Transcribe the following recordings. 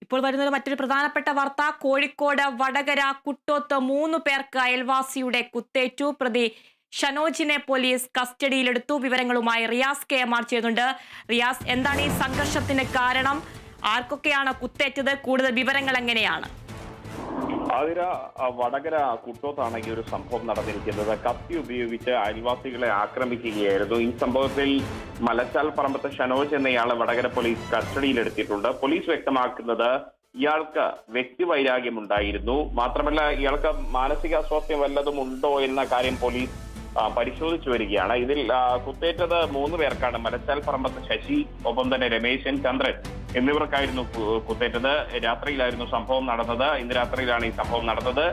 ഇപ്പോൾ വരുന്ന മറ്റൊരു പ്രധാനപ്പെട്ട വാർത്ത. കോഴിക്കോട് വടകര കുട്ടോത്ത് 3 പേർക്ക് അയൽവാസിയുടെ കുത്തേറ്റു. പ്രതി ഷനോജിനെ പോലീസ് കസ്റ്റഡിയിലെടുത്തു. വിവരങ്ങളുമായി റിയാസ് KMR ചെയ്യുന്നുണ്ട്. റിയാസ്, എന്താണ് ഈ സംഘർഷത്തിന് കാരണം? ആർക്കൊക്കെയാണ് കുത്തേറ്റത്? കൂടുതൽ വിവരങ്ങൾ എങ്ങനെയാണ്? ആതിര, വടകര കുട്ടോത്താണ് ഈ ഒരു സംഭവം നടന്നിരിക്കുന്നത്. കത്തി ഉപയോഗിച്ച് അയൽവാസികളെ ആക്രമിക്കുകയായിരുന്നു. ഈ സംഭവത്തിൽ മലച്ചാൽ പറമ്പത്ത് ഷനോജ് എന്നയാളെ വടകര പോലീസ് കസ്റ്റഡിയിലെടുത്തിട്ടുണ്ട്. പോലീസ് വ്യക്തമാക്കുന്നത് ഇയാൾക്ക് വ്യക്തിവൈരാഗ്യമുണ്ടായിരുന്നു. മാത്രമല്ല, ഇയാൾക്ക് മാനസികാസ്വാസ്ഥ്യം വല്ലതും ഉണ്ടോ എന്ന കാര്യം പോലീസ് പരിശോധിച്ചു വരികയാണ്. ഇതിൽ കുത്തേറ്റത് 3 പേർക്കാണ്. മലച്ചാൽ പറമ്പത്ത് ശശി, ഒപ്പം തന്നെ രമേശൻ, ചന്ദ്രൻ എന്നിവർക്കായിരുന്നു കുത്തേറ്റത്. രാത്രിയിലായിരുന്നു സംഭവം നടന്നത്. ഇന്ന് രാത്രിയിലാണ് ഈ സംഭവം നടന്നത്.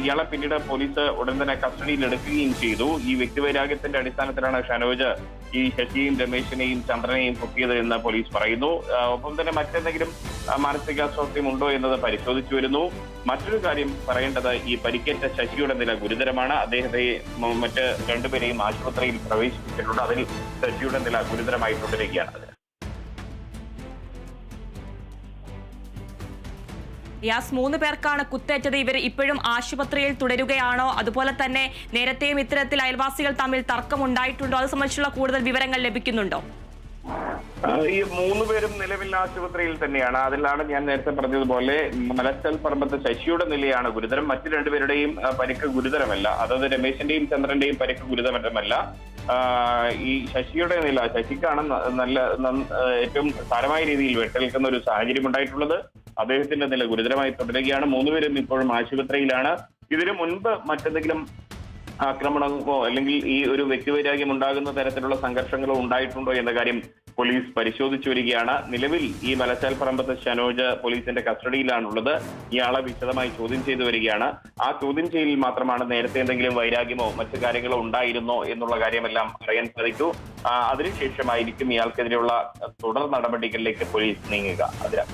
ഇയാളെ പിന്നീട് പോലീസ് ഉടൻ തന്നെ കസ്റ്റഡിയിൽ എടുക്കുകയും ചെയ്തു. ഈ വ്യക്തിവൈരാഗ്യത്തിന്റെ അടിസ്ഥാനത്തിലാണ് ഷനോജ് ഈ ശശിയെയും രമേശിനെയും ചന്ദ്രനെയും പൊക്കിയത് എന്ന് പോലീസ് പറയുന്നു. ഒപ്പം തന്നെ മറ്റെന്തെങ്കിലും മാനസികാസ്വാസ്ഥ്യം ഉണ്ടോ എന്നത് പരിശോധിച്ചു വരുന്നു. മറ്റൊരു കാര്യം പറയേണ്ടത്, ഈ പരിക്കേറ്റ ശശിയുടെ നില ഗുരുതരമാണ്. അദ്ദേഹത്തെ മറ്റ് 2 പേരെയും ആശുപത്രിയിൽ പ്രവേശിപ്പിച്ചിട്ടുണ്ട്. അതിൽ ശശിയുടെ നില ഗുരുതരമായി തുടരുകയാണ്. റിയാസ്, 3 പേർക്കാണ് കുത്തേറ്റത്. ഇവർ ഇപ്പോഴും ആശുപത്രിയിൽ തുടരുകയാണോ? അതുപോലെ തന്നെ നേരത്തെയും ഇത്തരത്തിൽ അയൽവാസികൾ തമ്മിൽ തർക്കമുണ്ടായിട്ടുണ്ടോ? അത് സംബന്ധിച്ചുള്ള കൂടുതൽ വിവരങ്ങൾ ലഭിക്കുന്നുണ്ടോ? ഈ 3 പേരും നിലവിൽ ആശുപത്രിയിൽ തന്നെയാണ്. അതിലാണ് ഞാൻ നേരത്തെ പറഞ്ഞതുപോലെ മലച്ചാൽ പറമ്പത്ത് ശശിയുടെ നിലയാണ് ഗുരുതരം. മറ്റു 2 പേരുടെയും പരിക്ക് ഗുരുതരമല്ല. അതായത് രമേശന്റെയും ചന്ദ്രന്റെയും പരിക്ക് ഗുരുതരമല്ല. ഈ ശശിയുടെ നില, ശശിക്കാണ് ഏറ്റവും സാരമായ രീതിയിൽ വെട്ടേൽക്കുന്ന ഒരു സാഹചര്യം ഉണ്ടായിട്ടുള്ളത്. അദ്ദേഹത്തിന്റെ നില ഗുരുതരമായി തുടരുകയാണ്. 3 പേരും ഇപ്പോഴും ആശുപത്രിയിലാണ്. ഇതിനു മുൻപ് മറ്റെന്തെങ്കിലും ആക്രമണമോ അല്ലെങ്കിൽ ഈ ഒരു വ്യക്തിവൈരാഗ്യം ഉണ്ടാകുന്ന തരത്തിലുള്ള സംഘർഷങ്ങളോ ഉണ്ടായിട്ടുണ്ടോ എന്ന കാര്യം പോലീസ് പരിശോധിച്ചു വരികയാണ്. നിലവിൽ ഈ മലച്ചാൽ പറമ്പത്ത് ഷനോജ് പോലീസിന്റെ കസ്റ്റഡിയിലാണുള്ളത്. ഇയാളെ വിശദമായി ചോദ്യം ചെയ്തു വരികയാണ്. ആ ചോദ്യം ചെയ്യലിൽ മാത്രമാണ് നേരത്തെ എന്തെങ്കിലും വൈരാഗ്യമോ മറ്റു കാര്യങ്ങളോ ഉണ്ടായിരുന്നോ എന്നുള്ള കാര്യമെല്ലാം അറിയാൻ സാധിക്കൂ. അതിനുശേഷമായിരിക്കും ഇയാൾക്കെതിരെയുള്ള തുടർ നടപടികളിലേക്ക് പോലീസ് നീങ്ങുക. അതിന്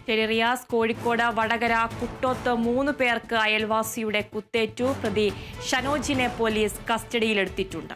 ശരി റിയാസ്, കോഴിക്കോട് വടകര കുട്ടോത്ത് 3 പേർക്ക് അയൽവാസിയുടെ കുത്തേറ്റു. പ്രതി ഷനോജിനെ പോലീസ് കസ്റ്റഡിയിലെടുത്തിട്ടുണ്ട്.